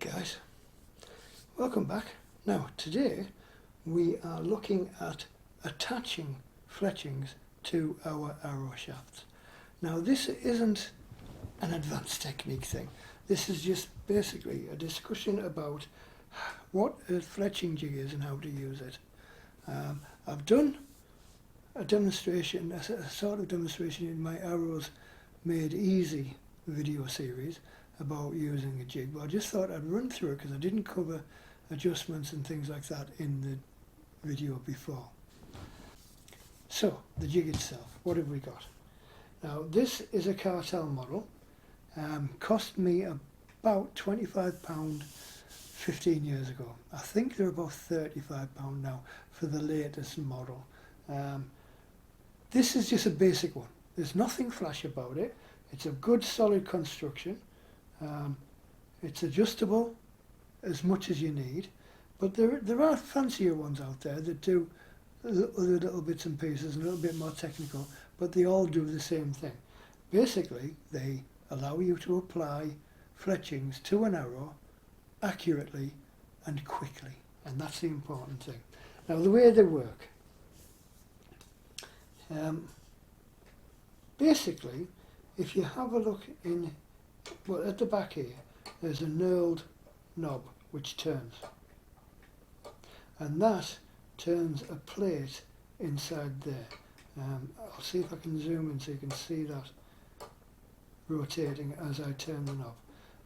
Right guys, welcome back. Now today we are looking at attaching fletchings to our arrow shafts. Now this isn't an advanced technique thing. This is just basically a discussion about what a fletching jig is and how to use it. I've done a demonstration, a sort of demonstration in my Arrows Made Easy video series about using a jig, but I just thought I'd run through it because I didn't cover adjustments and things like that in the video before. So the jig itself, what have we got? Now this is a cartel model, cost me about £25 15 years ago. I think they're about £35 now for the latest model. This is just a basic one. There's nothing flash about it. It's a good solid construction. It's adjustable as much as you need, but there are fancier ones out there that do other little bits and pieces, a little bit more technical, but they all do the same thing. Basically, they allow you to apply fletchings to an arrow accurately and quickly, and that's the important thing. Now the way they work, basically, if you have a look in, well, at the back here, there's a knurled knob which turns, and that turns a plate inside there. I'll see if I can zoom in so you can see that rotating as I turn the knob.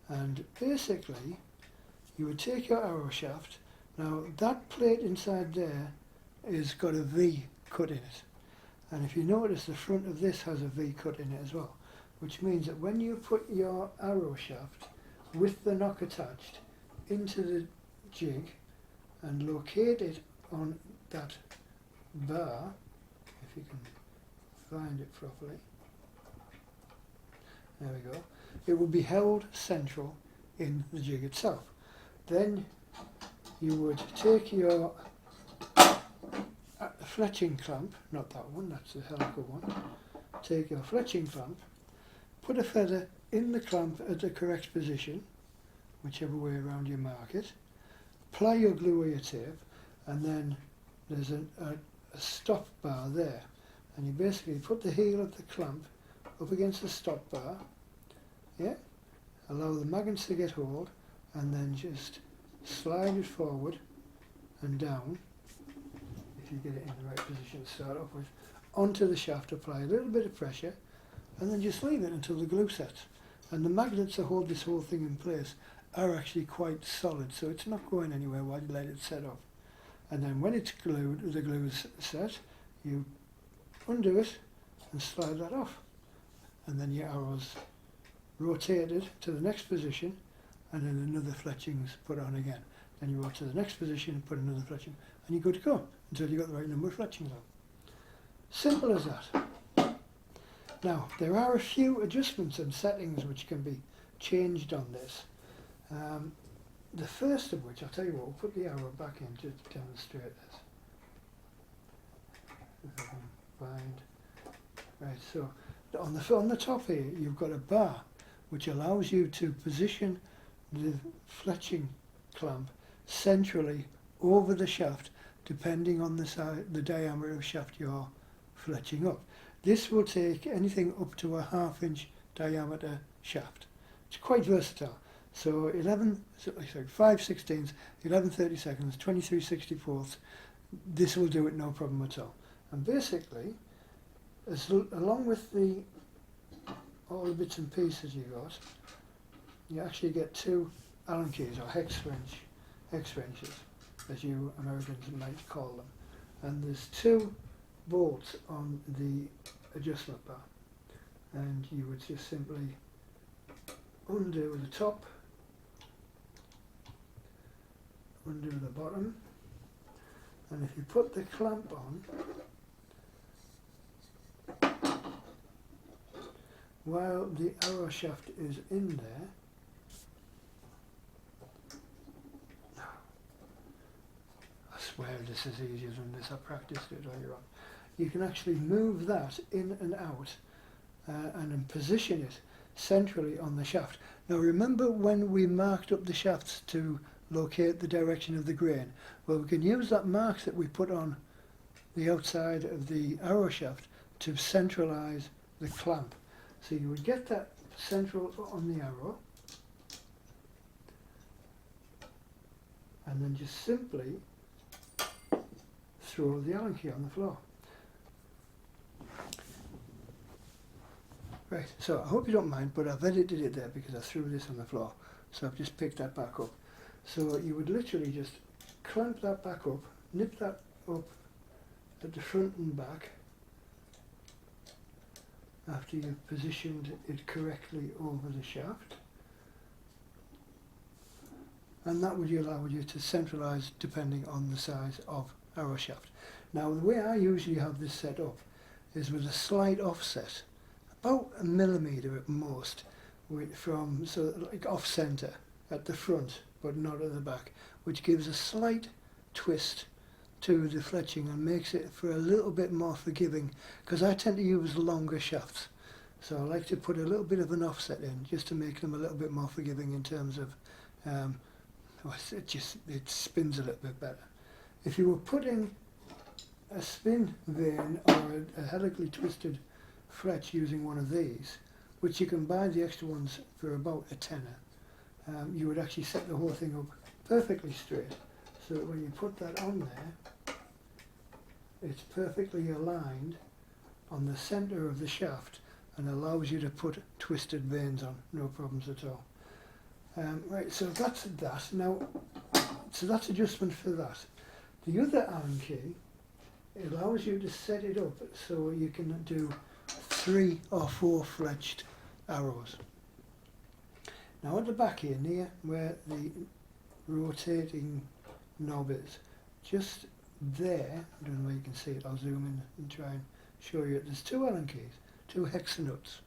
And basically, you would take your arrow shaft. Now that plate inside there is got a V cut in it, and if you notice, the front of this has a V cut in it as well, which means that when you put your arrow shaft with the nock attached into the jig and locate it on that bar, if you can find it properly, there we go, it will be held central in the jig itself. Then you would take your fletching clamp, not that one, that's the helical one, take your fletching clamp, put a feather in the clamp at the correct position, whichever way around you mark it, apply your glue or your tape, and then there's a stop bar there, and you basically put the heel of the clamp up against the stop bar, yeah, allow the magnets to get hold, and then just slide it forward and down, if you get it in the right position to start off with, onto the shaft, apply a little bit of pressure, and then just leave it until the glue sets. And the magnets that hold this whole thing in place are actually quite solid, so it's not going anywhere while you let it set off. And then when it's glued, the glue's set, you undo it and slide that off. And then your arrow's rotated to the next position, and then another fletching's put on again. Then you go to the next position and put another fletching, and you're good to go until you've got the right number of fletchings on. Simple as that. Now, there are a few adjustments and settings which can be changed on this. The first of which, I'll tell you what, we'll put the arrow back in to demonstrate this. If I can find. Right, so on the top here, you've got a bar which allows you to position the fletching clamp centrally over the shaft, depending on the diameter of shaft you're fletching up. This will take anything up to a 1/2 inch diameter shaft. It's quite versatile. So 5/16, 11/32, 23/64, this will do it no problem at all. And basically, along with all the bits and pieces you got, you actually get 2 Allen keys, or hex wrenches, as you Americans might call them. And there's 2 bolts on the adjustment bar, and you would just simply undo the top, undo the bottom, and if you put the clamp on, while the arrow shaft is in there, I swear this is easier than this, I practiced it earlier on. You can actually move that in and out and then position it centrally on the shaft. Now remember when we marked up the shafts to locate the direction of the grain? Well, we can use that mark that we put on the outside of the arrow shaft to centralize the clamp. So you would get that central on the arrow, and then just simply throw the Allen key on the floor. Right, so I hope you don't mind, but I've edited it there because I threw this on the floor. So I've just picked that back up. So you would literally just clamp that back up, nip that up at the front and back after you've positioned it correctly over the shaft. And that would allow you to centralize depending on the size of arrow shaft. Now the way I usually have this set up is with a slight offset, about a millimetre at most, from so like off centre at the front but not at the back, which gives a slight twist to the fletching and makes it for a little bit more forgiving, because I tend to use longer shafts, so I like to put a little bit of an offset in just to make them a little bit more forgiving in terms of it spins a little bit better. If you were putting a spin vane or a helically twisted fletch using one of these, which you can buy the extra ones for about a tenner, you would actually set the whole thing up perfectly straight, so that when you put that on there, it's perfectly aligned on the centre of the shaft and allows you to put twisted vanes on, no problems at all. Right, so that's that. Now, so that's adjustment for that. The other Allen key, it allows you to set it up so you can do 3 or 4 fletched arrows. Now at the back here, near where the rotating knob is, just there, I don't know where you can see it, I'll zoom in and try and show you it. There's 2 Allen keys, 2 hex nuts,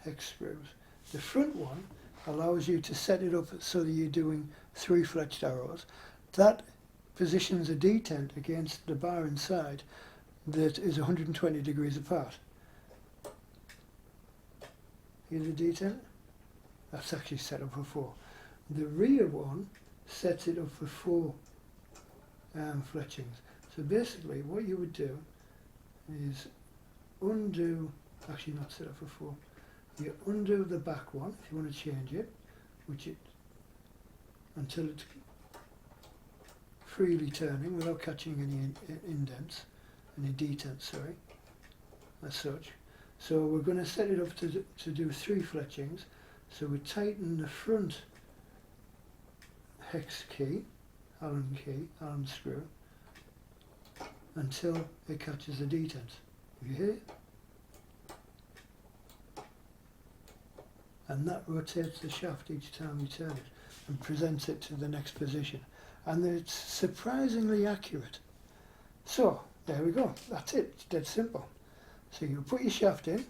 hex screws. The front one allows you to set it up so that you're doing 3 fletched arrows. That positions a detent against the bar inside that is 120 degrees apart. Here's the detent. That's actually set up for 4. The rear one sets it up for 4 fletchings. So basically what you would do is undo, actually not set up for 4, you undo the back one if you want to change it, which it, until it's freely turning without catching any indents, any detents, sorry, as such. So we're going to set it up to do 3 fletchings. So we tighten the front hex key, Allen screw, until it catches the detent. If you hear it? And that rotates the shaft each time you turn it and presents it to the next position. And it's surprisingly accurate. So, there we go. That's it. It's dead simple. So you put your shaft in.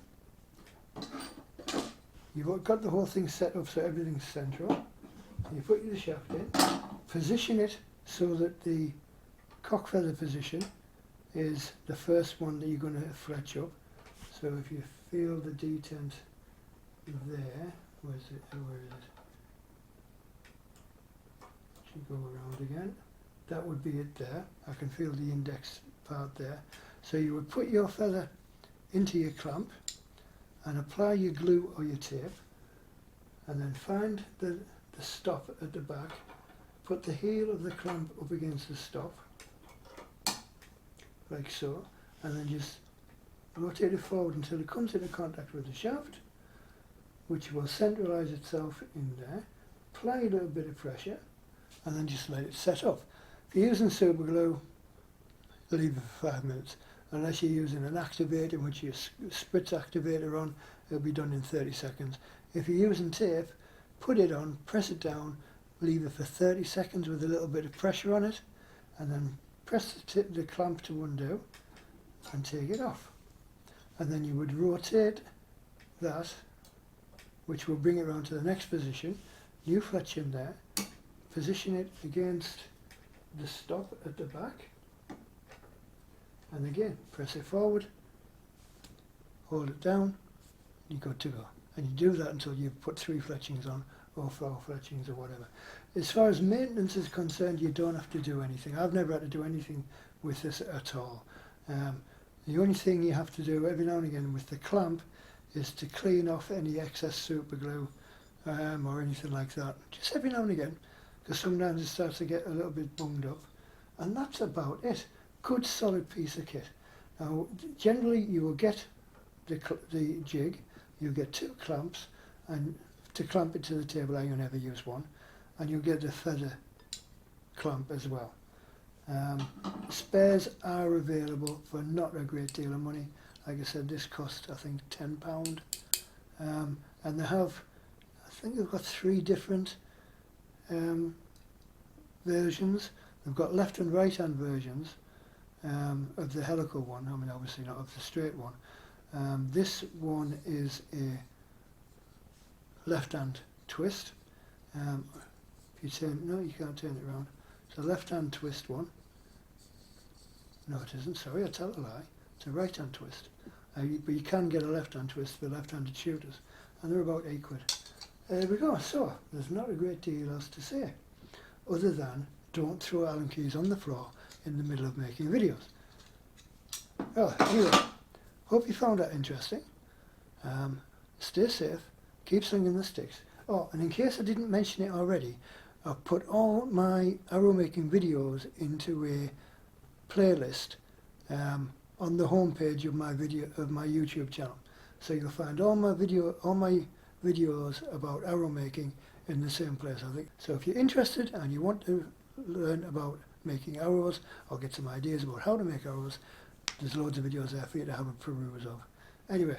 You've got the whole thing set up so everything's central. You put your shaft in. Position it so that the cock feather position is the first one that you're going to fletch up. So if you feel the detent there, where is it? Should go around again. That would be it there. I can feel the index part there. So you would put your feather into your clamp and apply your glue or your tape, and then find the stop at the back, put the heel of the clamp up against the stop, like so, and then just rotate it forward until it comes into contact with the shaft, which will centralise itself in there. Apply a little bit of pressure and then just let it set up. If you're using super glue, leave it for 5 minutes. Unless you're using an activator, which you spritz activator on, it'll be done in 30 seconds. If you're using tape, put it on, press it down, leave it for 30 seconds with a little bit of pressure on it, and then press the clamp to undo and take it off. And then you would rotate that, which will bring it around to the next position, new fletch in there, position it against the stop at the back, and again press it forward, hold it down, you're good to go. and you do that until you've put 3 fletchings on, or 4 fletchings or whatever. As far as maintenance is concerned, you don't have to do anything. I've never had to do anything with this at all. The only thing you have to do every now and again with the clamp is to clean off any excess super glue or anything like that. Just every now and again, because sometimes it starts to get a little bit bunged up. And that's about it. Good solid piece of kit. Now, generally you will get the jig, you get 2 clamps, and to clamp it to the table I never use one, and you'll get the feather clamp as well. Spares are available for not a great deal of money. Like I said, this cost I think £10, and they have, I think they've got 3 different versions. They've got left and right hand versions of the helical one. I mean, obviously not of the straight one. This one is a left hand twist. If you turn, no, you can't turn it around. It's a left hand twist one. No, it isn't. Sorry, I tell a lie. It's a right hand twist. But you can get a left hand twist for left handed shooters, and they're about £8. There we go. So there's not a great deal else to say, other than don't throw Allen keys on the floor in the middle of making videos. Well, anyway, hope you found that interesting. Stay safe, keep swinging the sticks. Oh, and in case I didn't mention it already, I've put all my arrow making videos into a playlist on the home page of my YouTube channel. So you'll find all my videos about arrow making in the same place, I think. So if you're interested and you want to learn about making arrows or get some ideas about how to make arrows, there's loads of videos there for you to have a peruse of. Anyway,